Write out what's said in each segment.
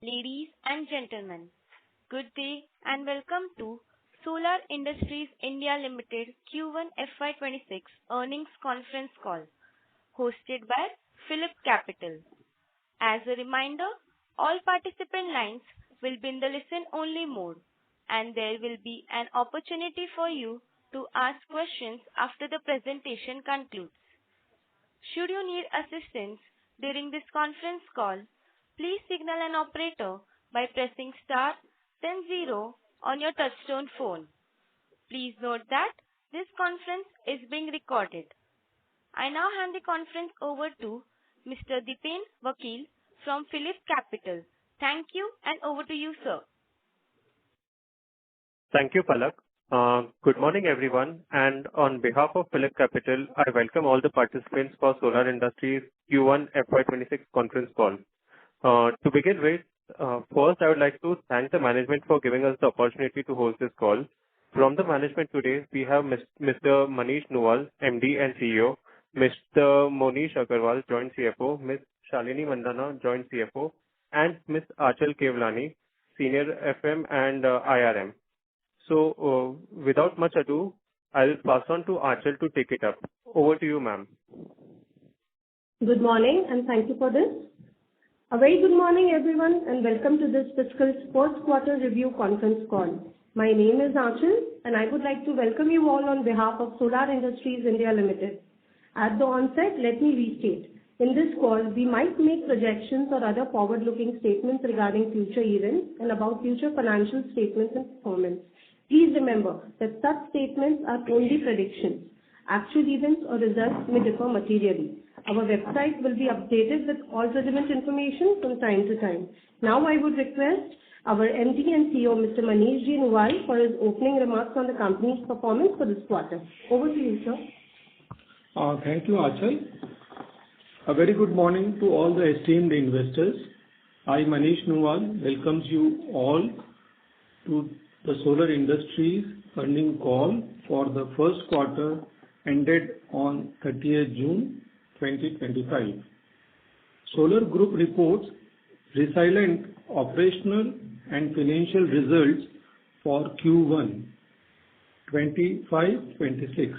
Ladies and gentlemen, good day and welcome to Solar Industries India Ltd Q1FY26 earnings conference call hosted by PhillipCapital. As a reminder, all participant lines will be in the listen-only mode, and there will be an opportunity for you to ask questions after the presentation concludes. Should you need assistance during this conference call, please signal an operator by pressing star then 0 on your touchtone phone. Please note that this conference is being recorded. I now hand the conference over to Mr. Dipen Vakil from PhillipCapital. Thank you, and over to you, sir. Thank you, Palak. Good morning, everyone, and on behalf of PhillipCapital, I welcome all the participants for Solar Industries Q1 FY26 conference call. To begin with, first I would like to thank the management for giving us the opportunity to host this call. From the management today, we have Mr. Manish Nuwal, MD and CEO, Mr. Monish Agarwal, Joint CFO, Ms. Shalini Mandana, Joint CFO, and Ms. Achal Kevlani, Senior FM and IRM. So, without much ado, I'll pass on to Achal to take it up. Over to you, ma'am. Good morning and thank you for this. A very good morning, everyone, and welcome to this fiscal first quarter review conference call. My name is Achal, and I would like to welcome you all on behalf of Solar Industries India Ltd. At the onset, let me restate. In this call, we might make projections or other forward-looking statements regarding future events and about future financial statements and performance. Please remember that such statements are only predictions. Actual events or results may differ materially. Our website will be updated with all relevant information from time to time. Now I would request our MD and CEO, Mr. Manish Nuwal, for his opening remarks on the company's performance for this quarter. Over to you, sir. Thank you, Achal. A very good morning to all the esteemed investors. I, Manish Nuwal, welcomes you all to the Solar Industries earnings call for the first quarter ended on 30th June 2025. Solar Group reports resilient operational and financial results for Q1 25-26.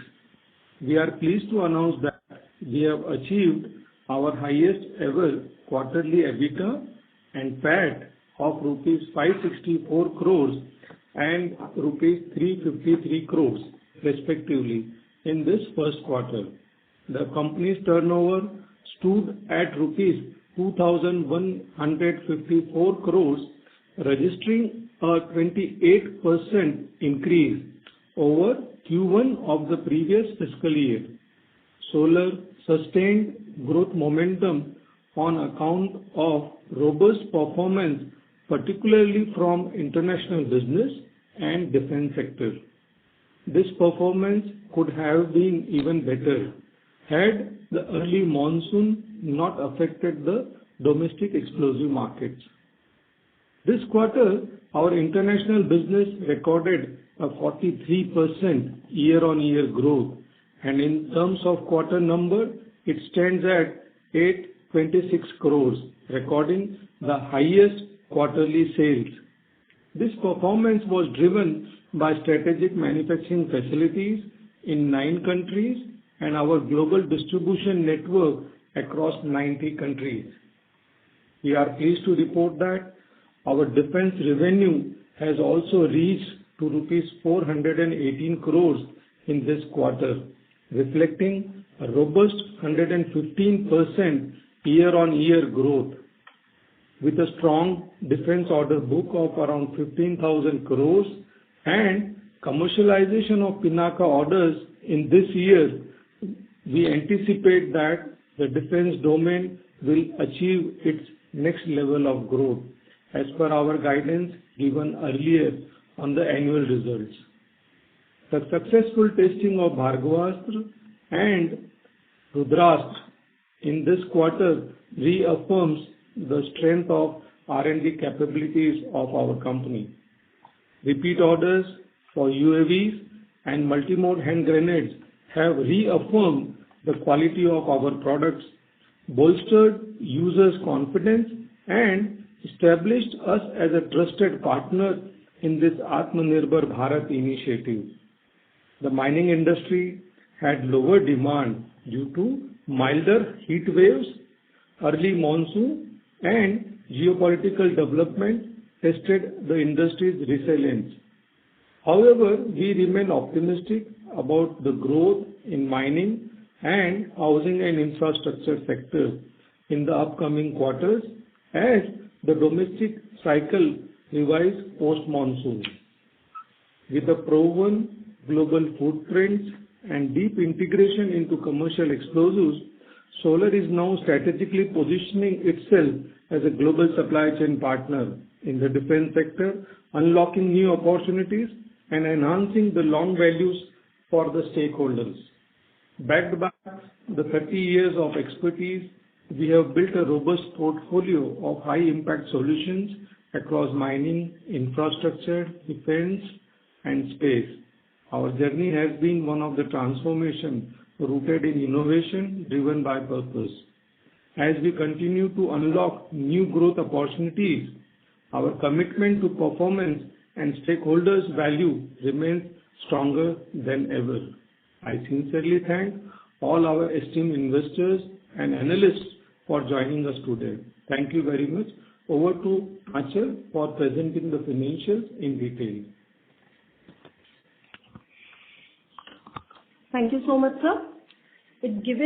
We are pleased to announce that we have achieved our highest ever quarterly EBITDA and PAT of rupees 564 crores and rupees 353 crores respectively in this first quarter. The company's turnover stood at rupees 2,154 crores, registering a 28% increase over Q1 of the previous fiscal year. Solar sustained growth momentum on account of robust performance, particularly from international business and defense sector. This performance could have been even better had the early monsoon not affected the domestic explosive markets. This quarter, our international business recorded a 43% year-on-year growth, and in terms of quarter number, it stands at 826 crores, recording the highest quarterly sales. This performance was driven by strategic manufacturing facilities in 9 countries and our global distribution network across 90 countries. We are pleased to report that our defense revenue has also reached to rupees 418 crores in this quarter, reflecting a robust 115% year-on-year growth. With a strong defense order book of around 15,000 crores and commercialization of Pinaka orders in this year, we anticipate that the defense domain will achieve its next level of growth as per our guidance given earlier on the annual results. The successful testing of Bhargavastra and Rudrastra in this quarter reaffirms the strength of R&D capabilities of our company. Repeat orders for UAVs and multi-mode hand grenades have reaffirmed the quality of our products, bolstered users' confidence, and established us as a trusted partner in this Atmanirbhar Bharat initiative. The mining industry had lower demand due to milder heat waves, early monsoon, and geopolitical development tested the industry's resilience. However, we remain optimistic about the growth in mining and housing and infrastructure sectors in the upcoming quarters as the domestic cycle revives post-monsoon. With a proven global footprint and deep integration into commercial explosives, Solar is now strategically positioning itself as a global supply chain partner in the defense sector, unlocking new opportunities and enhancing the long values for the stakeholders. Backed by the 30 years of expertise, we have built a robust portfolio of high-impact solutions across mining, infrastructure, defense, and space. Our journey has been one of the transformation rooted in innovation driven by purpose. As we continue to unlock new growth opportunities, our commitment to performance and stakeholders' value remains stronger than ever. I sincerely thank all our esteemed investors and analysts for joining us today. Thank you very much. Over to Achal for presenting the financials in detail. Thank you so much, sir. It gives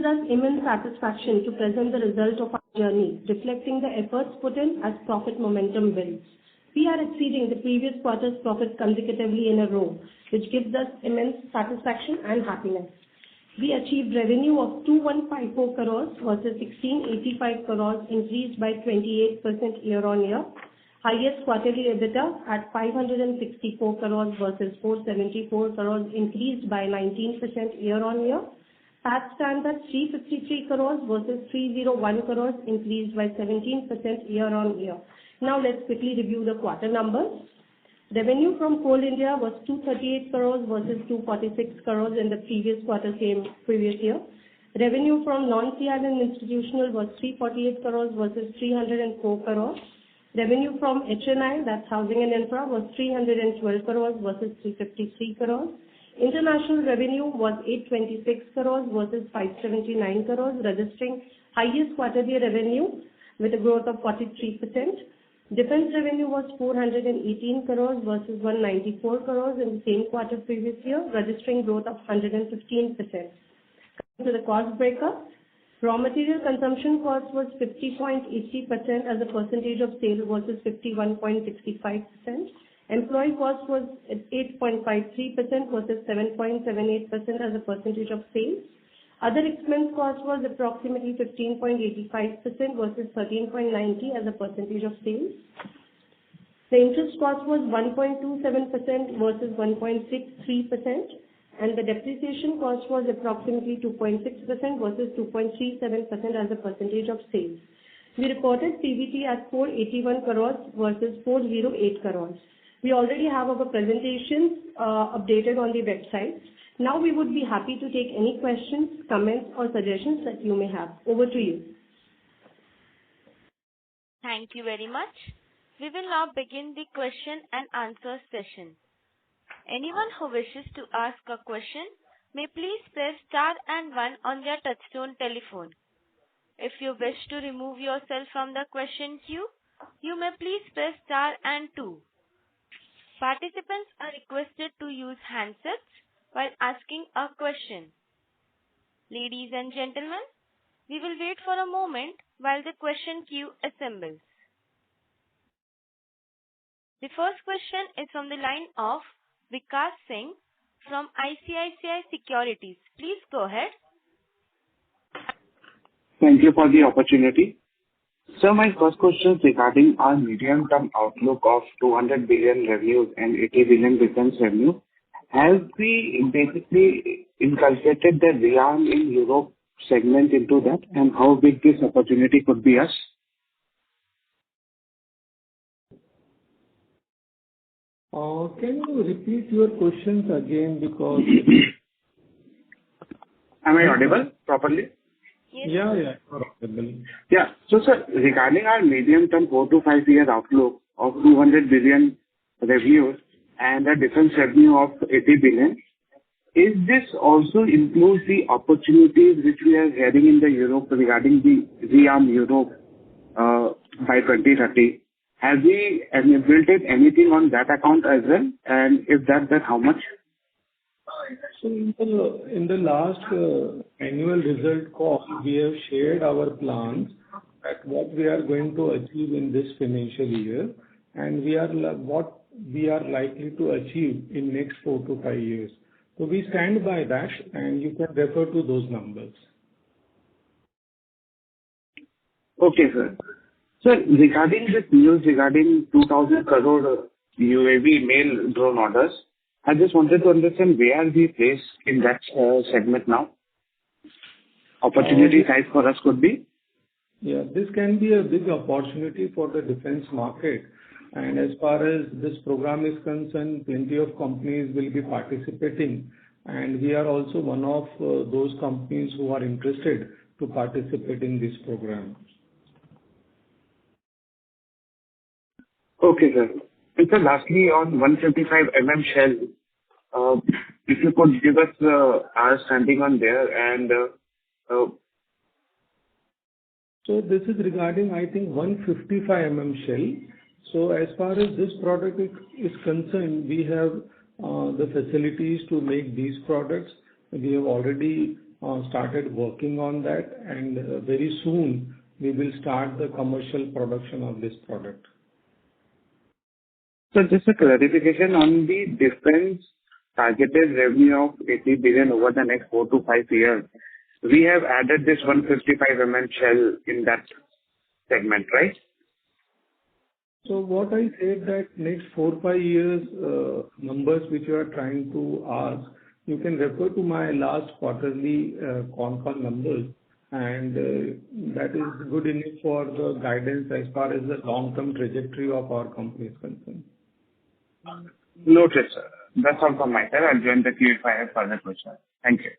us immense satisfaction to present the result of our journey, reflecting the efforts put in as profit momentum builds. We are exceeding the previous quarter's profits consecutively in a row, which gives us immense satisfaction and happiness. We achieved revenue of 2154 crores versus 1685 crores, increased by 28% year-on-year. Highest quarterly EBITDA at 564 crores versus 474 crores, increased by 19% year-on-year. PAT stands at 353 crores versus 301 crores, increased by 17% year-on-year. Now let's quickly review the quarter numbers. Revenue from Coal India was 238 crores versus 246 crores in the previous quarter, same previous year. Revenue from non-CIL and institutional was 348 crores versus 304 crores. Revenue from HNI, that's housing and infra, was 312 crores versus 353 crores. International revenue was 826 crores versus 579 crores, registering highest quarterly revenue with a growth of 43%. Defense revenue was 418 crores versus 194 crores in the same quarter previous year, registering growth of 115%. Coming to the cost breakup, raw material consumption cost was 50.80% as a percentage of sales versus 51.65%. Employee cost was at 8.53% versus 7.78% as a percentage of sales. Other expense cost was approximately 15.85% versus 13.90% as a percentage of sales. The interest cost was 1.27% versus 1.63%, and the depreciation cost was approximately 2.6% versus 2.37% as a percentage of sales. We reported PBT at 481 crores versus 408 crores. We already have our presentations updated on the website. Now we would be happy to take any questions, comments, or suggestions that you may have. Over to you. Thank you very much. We will now begin the question and answer session. Anyone who wishes to ask a question may please press star and 1 on their touchtone telephone. If you wish to remove yourself from the question queue, you may please press star and 2. Participants are requested to use handsets while asking a question. Ladies and gentlemen, we will wait for a moment while the question queue assembles. The first question is from the line of Vikas Singh from ICICI Securities. Please go ahead. Thank you for the opportunity. So my first question is regarding our medium-term outlook of 200 billion revenues and 80 billion defense revenue. Have we basically inculcated the realm in Europe segment into that, and how big this opportunity could be us? Can you repeat your questions again because... Am I audible properly? Yes, Yeah, sir. yeah, you're audible. Yeah. So, sir, regarding our medium-term 4 to 5 year outlook of 200 billion revenues and a defense revenue of 80 billion, is this also includes the opportunities which we are hearing in the Europe regarding the rearm Europe by 2030? Have we built in anything on that account as well? And if that, then how much? So in the last annual result call, we have shared our plans at what we are going to achieve in this financial year, and what we are likely to achieve in next 4 to 5 years. So we stand by that, and you can refer to those numbers. Okay, sir. Sir, regarding this news regarding 2,000 crore UAV male drone orders, I just wanted to understand where we place in that segment now. Opportunity size for us could be? Yeah, this can be a big opportunity for the defense market. And as far as this program is concerned, plenty of companies will be participating. And we are also one of those companies who are interested to participate in this program. Okay, sir. And sir, lastly, on 155 shell, if you could give us our standing on there and So this is regarding, I think, 155 shell. So as far as this product is concerned, we have the facilities to make these products. We have already started working on that, and very soon we will start the commercial production of this product. So just a clarification on the defense targeted revenue of 80 billion over the next 4 to 5 years. We have added this 155 shell in that segment, right? So what I said that next 4-5 years numbers which you are trying to ask, you can refer to my last quarterly Concall numbers, and that is good enough for the guidance as far as the long-term trajectory of our company is concerned. Noted, sir. That's all from my side. I'll join the queue if I have further questions. Thank you.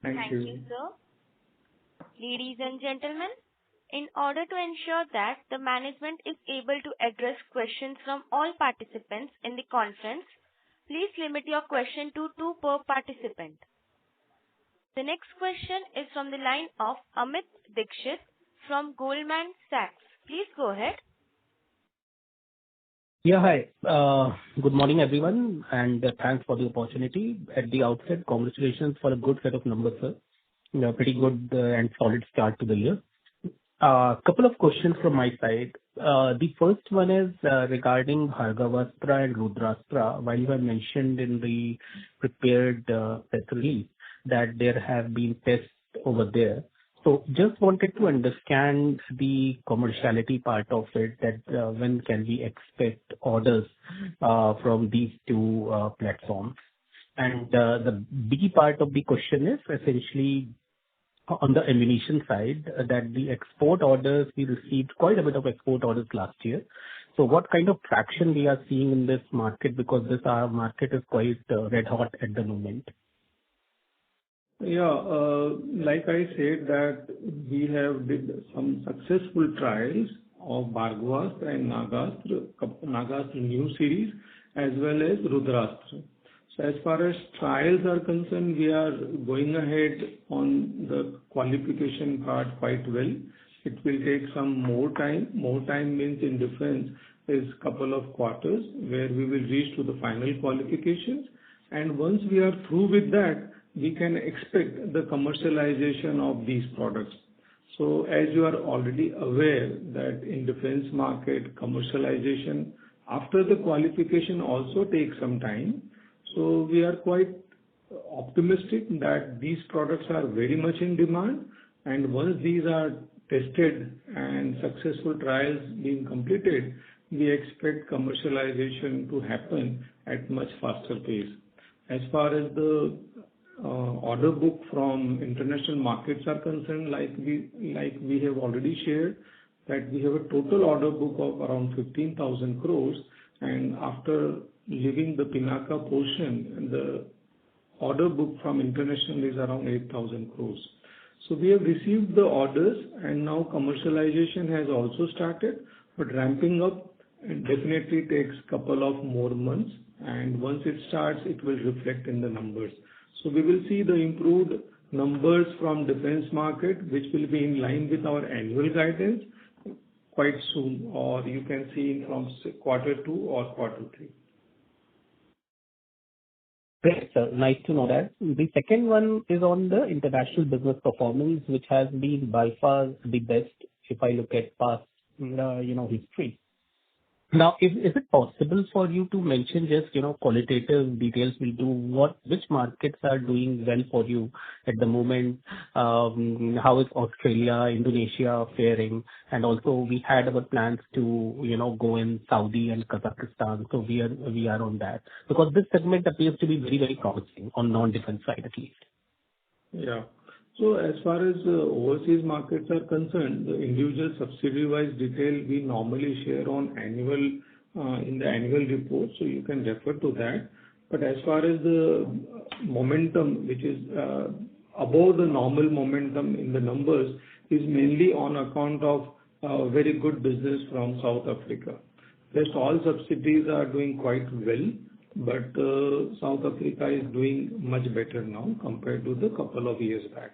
Thank you, sir. Ladies and gentlemen, in order to ensure that the management is able to address questions from all participants in the conference, please limit your question to 2 per participant. The next question is from the line of Amit Dixit from Goldman Sachs. Please go ahead. Yeah, hi. Good morning, everyone, and thanks for the opportunity. At the outset, congratulations for a good set of numbers, sir. Pretty good and solid start to the year. Couple of questions from my side. The first one is regarding Bhargavastra and Rudrastra. While you have mentioned in the prepared press release that there have been tests over there. So just wanted to understand the commerciality part of it, that when can we expect orders from these two platforms? And the B part of the question is essentially on the ammunition side, that the export orders, we received quite a bit of export orders last year. So what kind of traction we are seeing in this market, because this market is quite red hot at the moment? Yeah, like I said that we have did some successful trials of Bhargavastra and Nagastra new series as well as Rudrastra. So as far as trials are concerned, we are going ahead on the qualification part quite well. It will take some more time. More time means in defense is couple of quarters where we will reach to the final qualifications. And once we are through with that, we can expect the commercialization of these products. So as you are already aware that in defense market, commercialization after the qualification also takes some time. So we are quite optimistic that these products are very much in demand, and once these are tested and successful trials being completed, we expect commercialization to happen at much faster pace. As far as the order book from international markets are concerned, like we have already shared, that we have a total order book of around 15,000 crores, and after leaving the Pinaka portion, the order book from international is around 8,000 crores. So we have received the orders and now commercialization has also started, but ramping up definitely takes couple of more months, and once it starts, it will reflect in the numbers. So we will see the improved numbers from defense market, which will be in line with our annual guidance quite soon, or you can see from quarter 2 or quarter 3. Great, sir. Nice to know that. The second one is on the international business performance, which has been by far the best if I look at past, history. Now, is it possible for you to mention just, qualitative details which markets are doing well for you at the moment? How is Australia, Indonesia faring? And also we had our plans to, go in Saudi and Kazakhstan. So we are on that because this segment appears to be very, very promising on non-defense side at least. Yeah. So as far as overseas markets are concerned, the individual subsidiary-wise detail we normally share on in the annual report, so you can refer to that. But as far as the momentum, which is above the normal momentum in the numbers, is mainly on account of very good business from South Africa. Rest all subsidiaries are doing quite well, but South Africa is doing much better now compared to the couple of years back.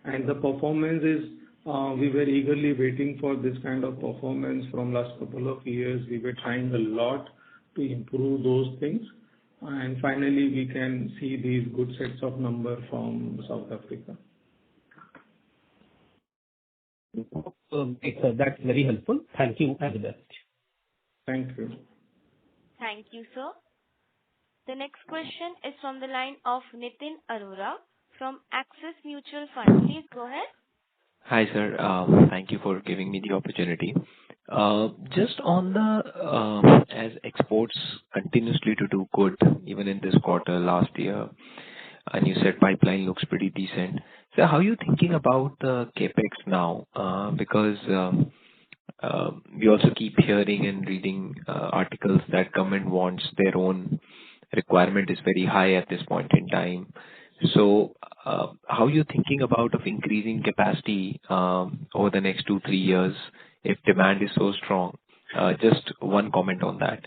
And the performance is, we were eagerly waiting for this kind of performance from last couple of years. We were trying a lot to improve those things. And finally, we can see these good sets of numbers from South Africa. Okay, sir, that's very helpful. Thank you and the best. Thank you. Thank you, sir. The next question is from the line of Nitin Arora from Axis Mutual Fund. Please go ahead. Hi, sir. Thank you for giving me the opportunity. Just on the as exports continuously to do good, even in this quarter last year, and you said pipeline looks pretty decent. So how are you thinking about the capex now? Because we also keep hearing and reading articles that government wants their own requirement is very high at this point in time. So how are you thinking about of increasing capacity over the next 2-3 years if demand is so strong? Just one comment on that.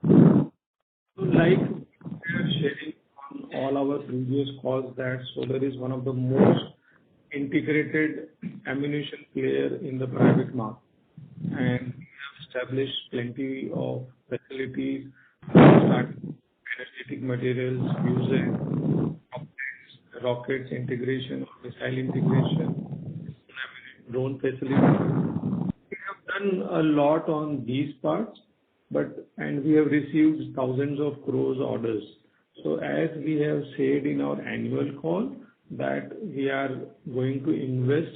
Like we are sharing on all our previous calls that Solar is one of the most integrated ammunition player in the private market, and we have established plenty of facilities, energetic materials, fuses, rockets integration, missile integration, drone facilities. We have done a lot on these parts, and we have received thousands of crores orders. So as we have said in our annual call that we are going to invest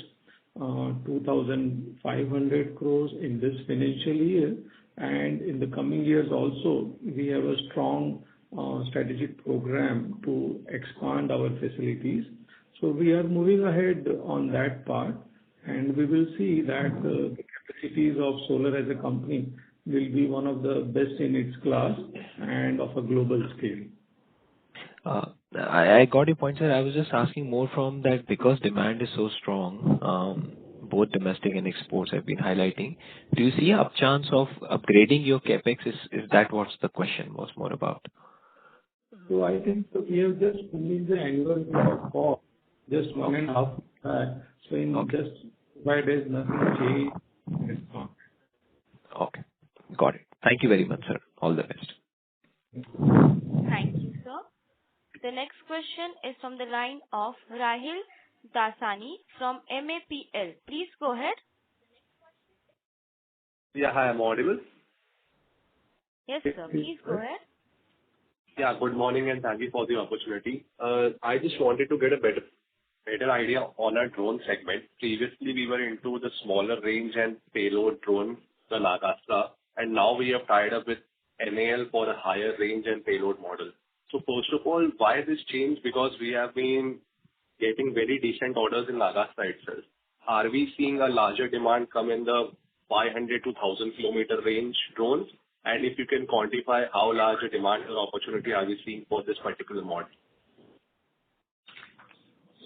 2,500 crores in this financial year, and in the coming years also we have a strong strategic program to expand our facilities. So we are moving ahead on that part, and we will see that the capacities of Solar as a company will be one of the best in its class and of a global scale. I got your point, sir. I was just asking more from that because demand is so strong, both domestic and exports have been highlighting. Do you see a chance of upgrading your capex? Is that what the question was more about? So I think we have just finished the annual call just 1.5 weeks back. So in just 5 days, nothing changed. Okay, got it. Thank you very much, sir. All the best. Thank you, sir. The next question is from the line of Rahil Dasani from MAPL. Please go ahead. Yeah, hi, I'm audible. Yes, sir. Please go ahead. Yeah, good morning and thank you for the opportunity. I just wanted to get a better idea on our drone segment. Previously, we were into the smaller range and payload drone, the Nagastra, and now we have tied up with NAL for the higher range and payload model. So first of all, why this change? Because we have been getting very decent orders in Nagastra itself. Are we seeing a larger demand come in the 500 to 1,000 kilometer range drones? And if you can quantify how large a demand or opportunity are we seeing for this particular model?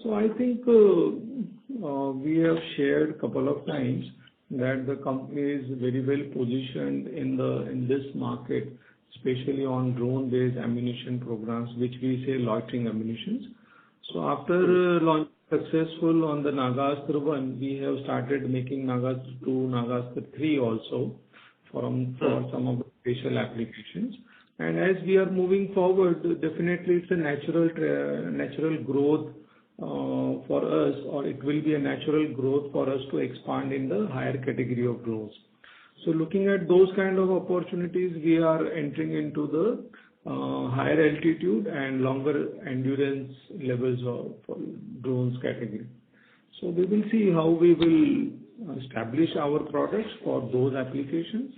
So I think we have shared a couple of times that the company is very well positioned in this market, especially on drone-based ammunition programs, which we say loitering ammunitions. So after launch successful on the Nagastra 1, we have started making Nagastra 2, Nagastra 3 also for some of the special applications. And as we are moving forward, definitely it's a natural growth for us, or it will be a natural growth for us to expand in the higher category of drones. So looking at those kind of opportunities, we are entering into the higher altitude and longer endurance levels of drones category. So we will see how we will establish our products for those applications.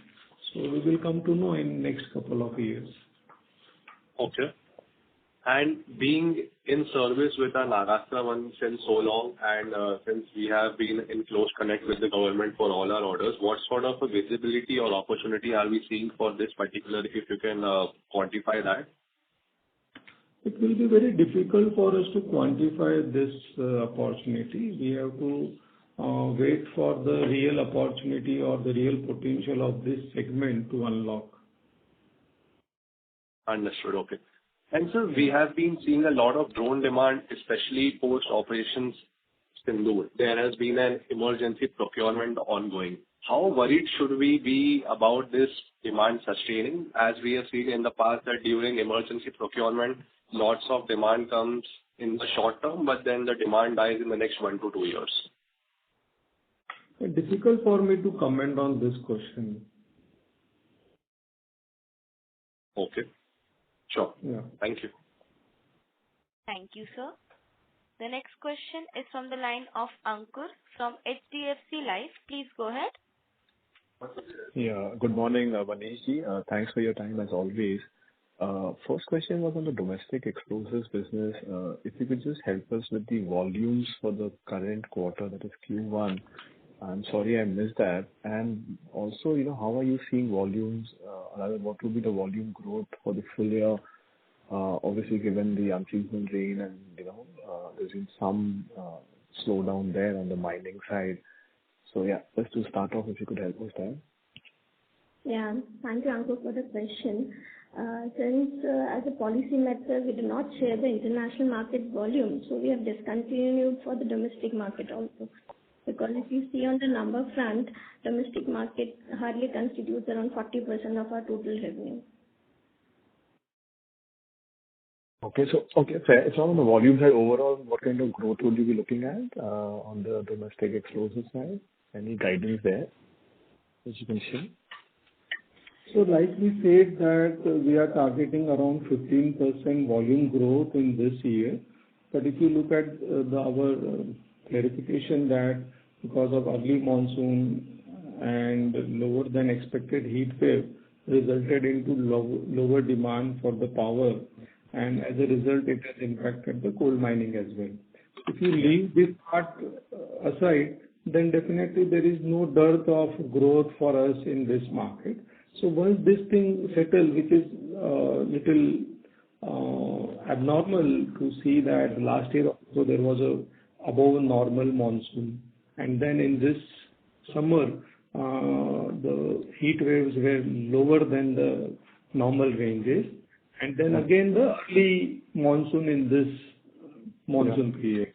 So we will come to know in next couple of years. Okay. And being in service with our Nagastra 1 since so long, and since we have been in close connect with the government for all our orders, what sort of a visibility or opportunity are we seeing for this particular, if you can quantify that? It will be very difficult for us to quantify this opportunity. We have to wait for the real opportunity or the real potential of this segment to unlock. Understood. Okay. And sir, we have been seeing a lot of drone demand, especially post-operations Sindoor. There has been an emergency procurement ongoing. How worried should we be about this demand sustaining, as we have seen in the past that during emergency procurement, lots of demand comes in the short term, but then the demand dies in the next 1 to 2 years? It's difficult for me to comment on this question. Okay. Sure. Yeah. Thank you. Thank you, sir. The next question is from the line of Ankur from HDFC Life. Please go ahead. Yeah. Good morning, Manish ji. Thanks for your time as always. First question was on the domestic explosives business. If you could just help us with the volumes for the current quarter, that is Q1. I'm sorry I missed that. And also, how are you seeing volumes? Rather, what will be the volume growth for the full year? Obviously, given the unseasonal rain and, there's been some slowdown there on the mining side. So, yeah, just to start off, if you could help us there. Yeah, thank you, Ankur, for the question. Since as a policy matter, we do not share the international market volume, so we have discontinued for the domestic market also. Because if you see on the number front, domestic market hardly constitutes around 40% of our total revenue. Okay, fair. So on the volume side, overall, what kind of growth would you be looking at on the domestic explosive side? Any guidance there that you can share? So like we said that we are targeting around 15% volume growth in this year. But if you look at our clarification that because of early monsoon and lower than expected heat wave resulted into lower demand for the power, and as a result it has impacted the coal mining as well. If you leave this part aside, then definitely there is no dearth of growth for us in this market. So once this thing settles, which is little abnormal to see that last year also there was a above normal monsoon, and then in this summer the heat waves were lower than the normal ranges, and then again the early monsoon in this monsoon period.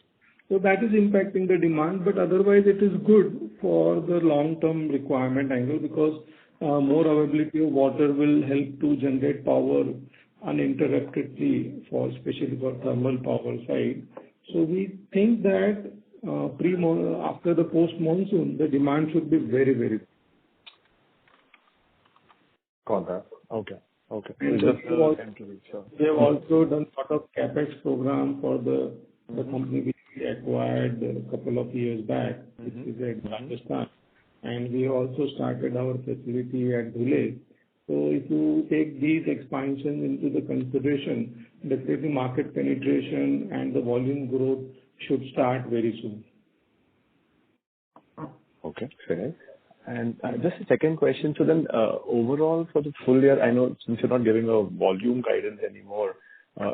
So that is impacting the demand, but otherwise it is good for the long-term requirement angle because more availability of water will help to generate power uninterruptedly, especially for thermal power side. So we think that after the post-monsoon, the demand should be very, very good. Got that. Okay. And we have also done sort of capex program for the company which we acquired a couple of years back, which is at Rajasthan. And we also started our facility at Dhule. So if you take these expansions into the consideration, definitely market penetration and the volume growth should start very soon. Okay, fair. And just a second question. So then overall for the full year, I know since you're not giving a volume guidance anymore,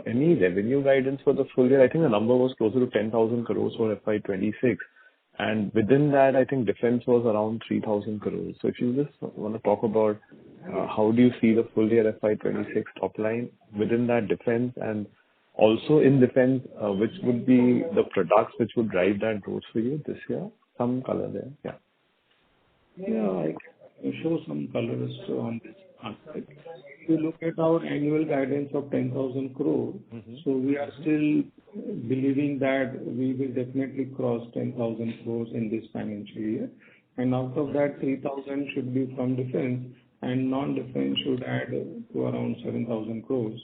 Any revenue guidance for the full year? I think the number was closer to 10,000 crores for FY26. And within that, I think defense was around 3,000 crores. So if you just want to talk about how do you see the full year FY26 top line within that defense, and also in defense, which would be the products which would drive that growth for you this year? Some color there. Yeah. Yeah, I can show some colors on this aspect. If you look at our annual guidance of 10,000 crore, so we are still believing that we will definitely cross 10,000 crores in this financial year. And out of that, 3,000 should be from defense, and non-defense should add to around 7,000 crores.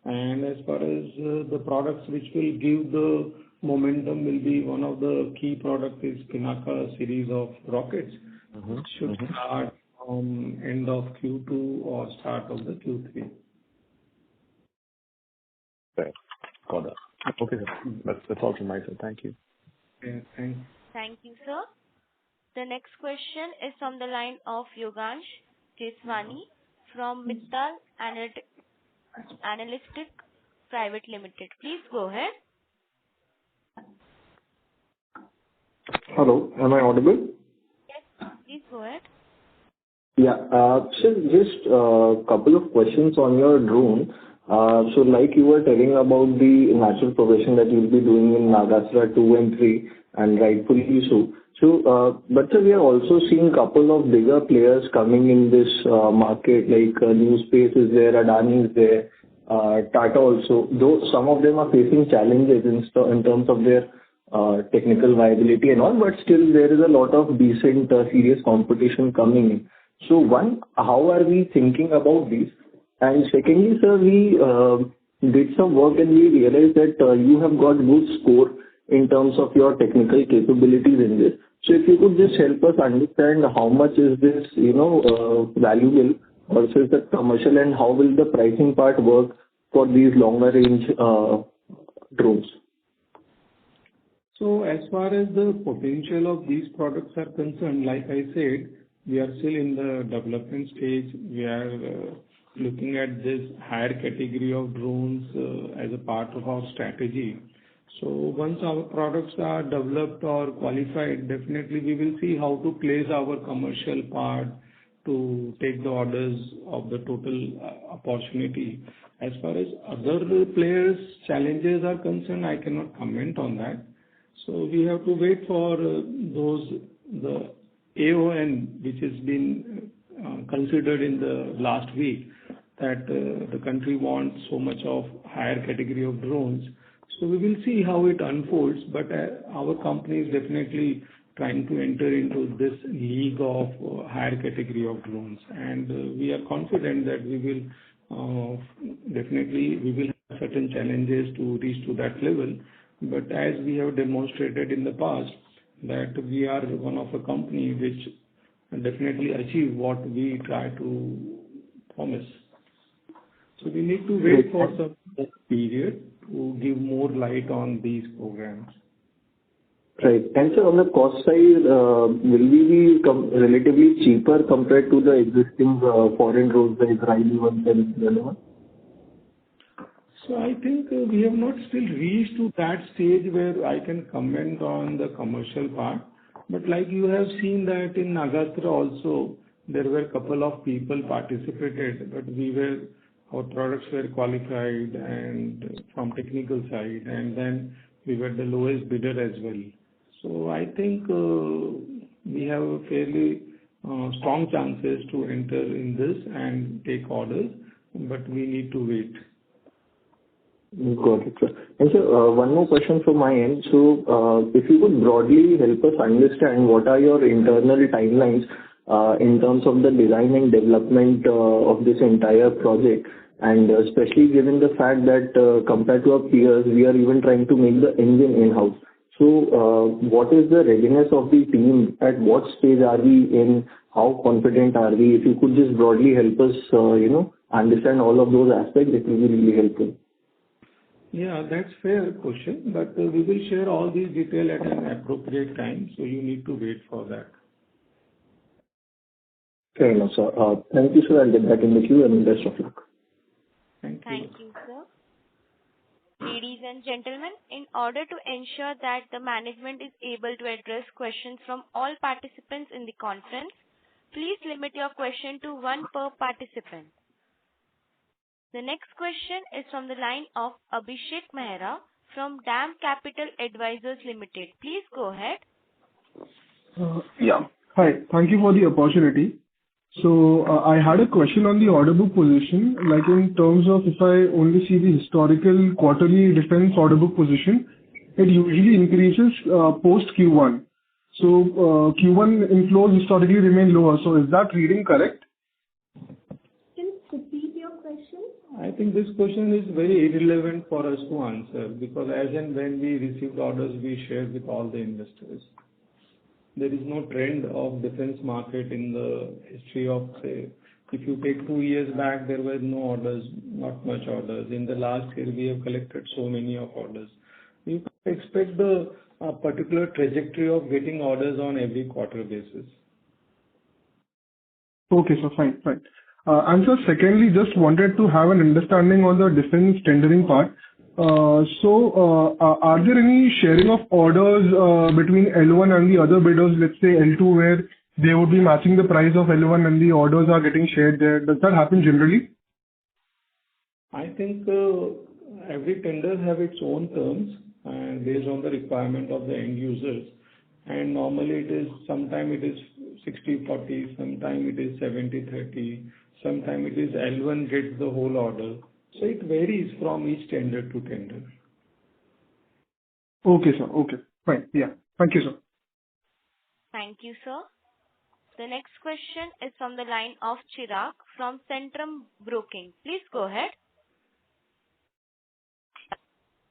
And as far as the products which will give the momentum, will be one of the key products is Pinaka series of rockets, which should start from end of Q2 or start of the Q3. Right. Got that. Okay, sir. That's all from my side. Thank you. Yeah, thanks. Thank you, sir. The next question is from the line of Yogansh Jeswani from Mittal Analytic Private Limited. Please go ahead. Hello, am I audible? Yes, please go ahead. Yeah. So just a couple of questions on your drone. So like you were telling about the natural progression that you'll be doing in Nagastra 2 and 3, and rightfully so. So, but sir, we are also seeing a couple of bigger players coming in this market, like New Space is there, Adani is there, Tata also. Though some of them are facing challenges in terms of their technical viability and all, but still there is a lot of decent, serious competition coming in. So one, how are we thinking about this? And secondly, sir, we did some work and we realized that you have got good score in terms of your technical capabilities in this. So if you could just help us understand how much is this, valuable versus the commercial, and how will the pricing part work for these longer range drones? So as far as the potential of these products are concerned, like I said, we are still in the development stage. We are looking at this higher category of drones as a part of our strategy. So once our products are developed or qualified, definitely we will see how to place our commercial part to take the orders of the total opportunity. As far as other players' challenges are concerned, I cannot comment on that. So we have to wait for the AON, which has been considered in the last week, that the country wants so much of higher category of drones. So we will see how it unfolds, but our company is definitely trying to enter into this league of higher category of drones, and we are confident that we will have certain challenges to reach to that level. But as we have demonstrated in the past, that we are one of a company which definitely achieve what we try to promise. So we need to wait for some period to give more light on these programs. Right. And so on the cost side, will we be relatively cheaper compared to the existing foreign drones like Riley 1 and the other one? So I think we have not still reached to that stage where I can comment on the commercial part. But like you have seen that in Nagastra also, there were a couple of people participated, but our products were qualified and from technical side, and then we were the lowest bidder as well. So I think we have a fairly strong chances to enter in this and take orders, but we need to wait. Got it, sir. And sir, one more question from my end. So, if you could broadly help us understand what are your internal timelines in terms of the design and development of this entire project, and especially given the fact that compared to our peers, we are even trying to make the engine in-house. So, what is the readiness of the team? At what stage are we in? How confident are we? If you could just broadly help us, understand all of those aspects, it will be really helpful. Yeah, that's fair question, but we will share all these details at an appropriate time, so you need to wait for that. Fair enough, sir. Thank you, sir. I'll get back in the queue, and best of luck. Thank you. Thank you, sir. Ladies and gentlemen, in order to ensure that the management is able to address questions from all participants in the conference, please limit your question to one per participant. The next question is from the line of Abhishek Mehra from DAM Capital Advisors Limited. Please go ahead. Yeah. Hi. Thank you for the opportunity. So I had a question on the order book position, like in terms of if I only see the historical quarterly defense order book position, it usually increases post Q1. So Q1 inflows historically remain lower. So is that reading correct? Can you repeat your question? I think this question is very irrelevant for us to answer because as and when we received orders, we shared with all the investors. There is no trend of defense market in the history of, say, if you take 2 years back, there were no orders, not much orders. In the last year, we have collected so many of orders. You can expect the particular trajectory of getting orders on every quarter basis. Okay, so fine. And so secondly, just wanted to have an understanding on the defense tendering part. Are there any sharing of orders between L1 and the other bidders, let's say L2, where they would be matching the price of L1 and the orders are getting shared there? Does that happen generally? I think every tender have its own terms and based on the requirement of the end users. And normally sometimes it is 60-40, sometimes it is 70-30, sometimes it is L1 gets the whole order. So it varies from each tender to tender. Okay, sir. Okay, fine. Yeah. Thank you, sir. Thank you, sir. The next question is from the line of Chirag from Centrum Broking. Please go ahead.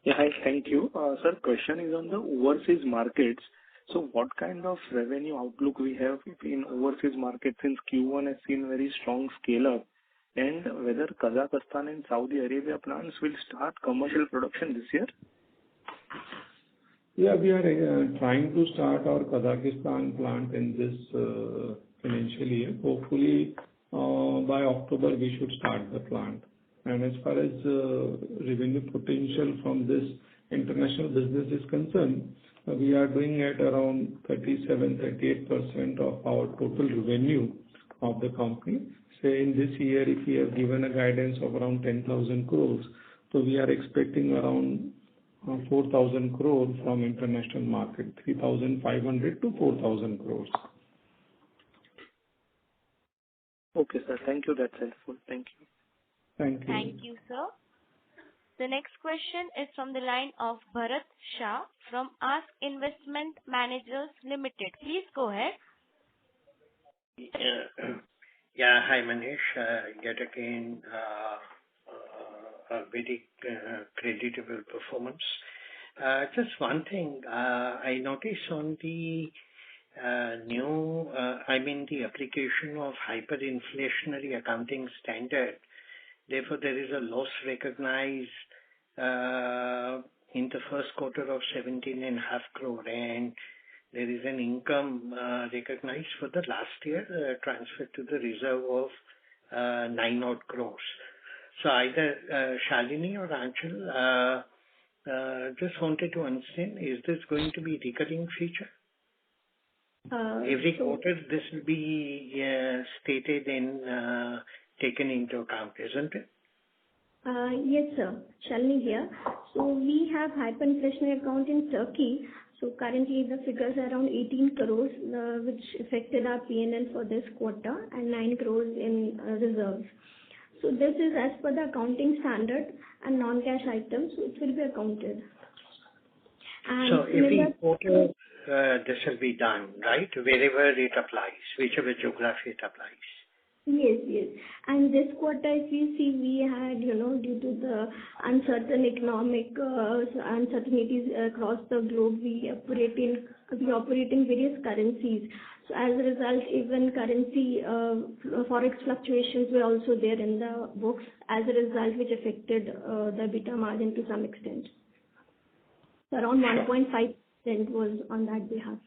Yeah, hi. Thank you. Sir, question is on the overseas markets. So what kind of revenue outlook we have in overseas markets since Q1 has seen very strong scale up, and whether Kazakhstan and Saudi Arabia plants will start commercial production this year? Yeah, we are trying to start our Kazakhstan plant in this financial year. Hopefully, by October we should start the plant. And as far as revenue potential from this international business is concerned, we are doing at around 37-38% of our total revenue of the company. Say in this year, if we have given a guidance of around 10,000 crores, so we are expecting around 4,000 crores from international market, 3,500 to 4,000 crores. Okay, sir. Thank you. That's helpful. Thank you. Thank you. Thank you, sir. The next question is from the line of Bharat Shah from Ask Investment Managers Limited. Please go ahead. Yeah, hi Manish. Yet again, a very creditable performance. Just one thing, I noticed on the the application of hyperinflationary accounting standard. Therefore, there is a loss recognized in the first quarter of 17.5 crore, and there is an income recognized for the last year transferred to the reserve of 9 odd crores. So either Shalini or Anchal, just wanted to understand, is this going to be a recurring feature? Every quarter this will be stated and taken into account, isn't it? Yes, sir. Shalini here. So we have hyperinflationary account in Turkey. So currently the figures are around 18 crores, which affected our P&L for this quarter, and 9 crores in reserves. So this is as per the accounting standard and non-cash items, so it will be accounted. And so every quarter this will be done, right? Wherever it applies, whichever geography it applies. Yes. And this quarter, if you see, we had, due to the uncertain economic uncertainties across the globe, we operate in various currencies. So as a result, even currency forex fluctuations were also there in the books, as a result, which affected the EBITDA margin to some extent. So around 1.5% was on that behalf.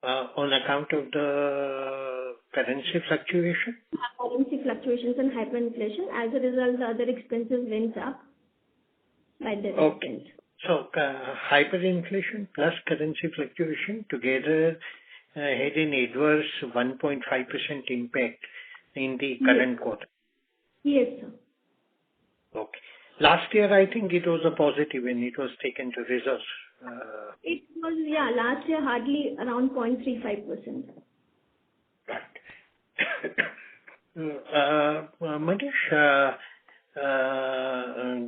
On account of the currency fluctuation? Currency fluctuations and hyperinflation. As a result, the other expenses went up. by the Okay. resistance. So hyperinflation plus currency fluctuation together had an adverse 1.5% impact in the current quarter. Yes, sir. Okay. Last year, I think it was a positive when it was taken to reserves. It was, last year hardly around 0.35%. Manish,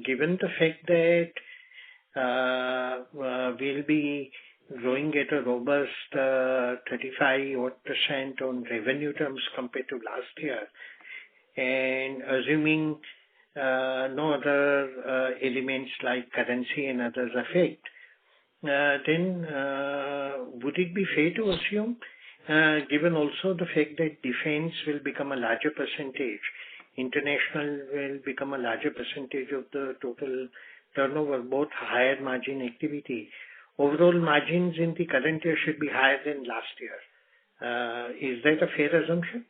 given the fact that we'll be growing at a robust 35% on revenue terms compared to last year, and assuming no other elements like currency and others affect, then would it be fair to assume, given also the fact that defense will become a larger percentage, international will become a larger percentage of the total turnover, both higher margin activity, overall margins in the current year should be higher than last year. Is that a fair assumption?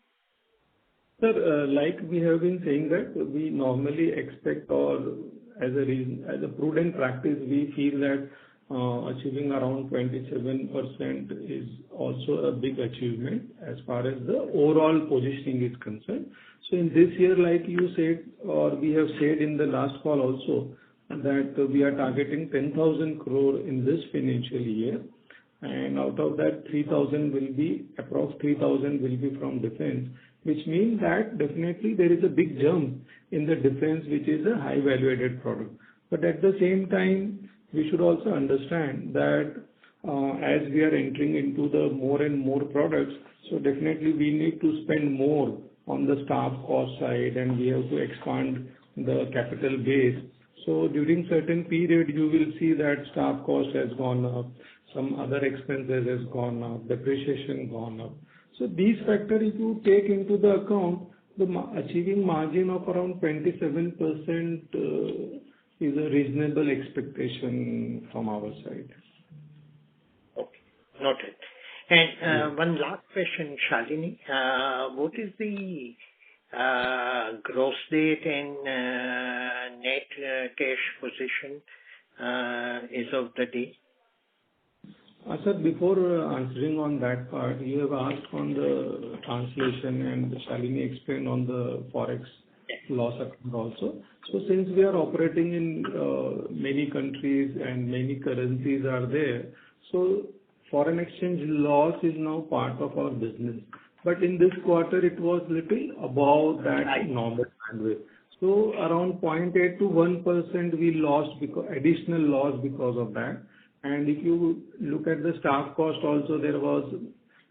Sir, like we have been saying that we normally expect, or as a prudent practice, we feel that achieving around 27% is also a big achievement as far as the overall positioning is concerned. So in this year, like you said, or we have said in the last call also, that we are targeting 10,000 crore in this financial year, and out of that 3,000 will be, approx 3,000 will be from defense, which means that definitely there is a big jump in the defense, which is a high value added product. But at the same time, we should also understand that as we are entering into the more and more products, so definitely we need to spend more on the staff cost side, and we have to expand the capital base. So during certain period, you will see that staff cost has gone up, some other expenses has gone up, depreciation gone up. So these factors, if you take into the account, achieving margin of around 27% is a reasonable expectation from our side. Okay, noted. And one last question, Shalini. What is the gross debt and net cash position as of the day? Sir, before answering on that part, you have asked on the translation, and Shalini explained on the forex loss account also. So since we are operating in many countries and many currencies are there, so foreign exchange loss is now part of our business. But in this quarter, it was little above that normal bandwidth. So around 0.8 to 1% we lost because additional loss because of that. And if you look at the staff cost also, there was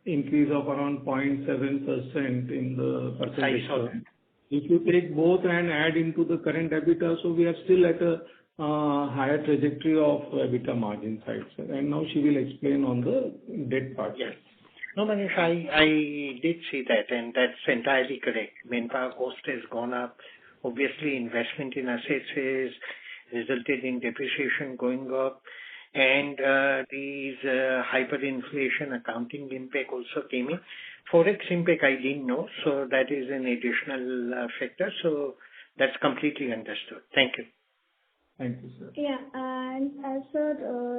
increase of around 0.7% in the percentage. If you take both and add into the current EBITDA, so we are still at a higher trajectory of EBITDA margin side, sir. And now she will explain on the debt part. Yes. No, Manish, I did see that, and that's entirely correct. Manpower cost has gone up. Obviously, investment in assets has resulted in depreciation going up. And these hyperinflation accounting impact also came in. Forex impact I didn't know, so that is an additional factor. So that's completely understood. Thank you. Thank you, sir. Yeah, and as for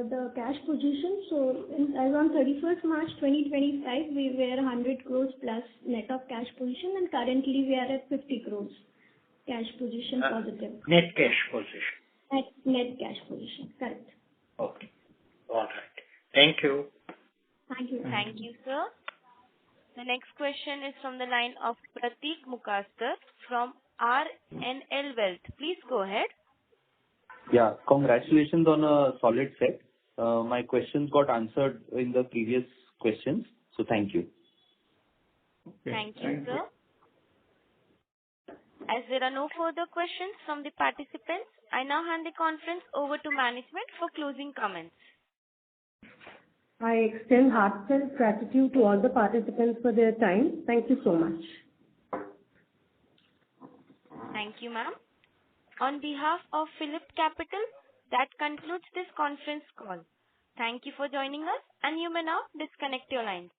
the cash position, so as on 31st March 2025, we were 100 crores plus net of cash position, and currently we are at 50 crores cash position positive. Net cash position. Net cash position, correct. Okay. All right. Thank you. Thank you. Thank you, sir. The next question is from the line of Pratik Mukasdar from RNL Wealth. Please go ahead. Yeah, congratulations on a solid set. My questions got answered in the previous questions, so thank you. Okay. Thank you, sir. As there are no further questions from the participants, I now hand the conference over to management for closing comments. I extend heartfelt gratitude to all the participants for their time. Thank you so much. Thank you, ma'am. On behalf of Phillip Capital, that concludes this conference call. Thank you for joining us, and you may now disconnect your lines.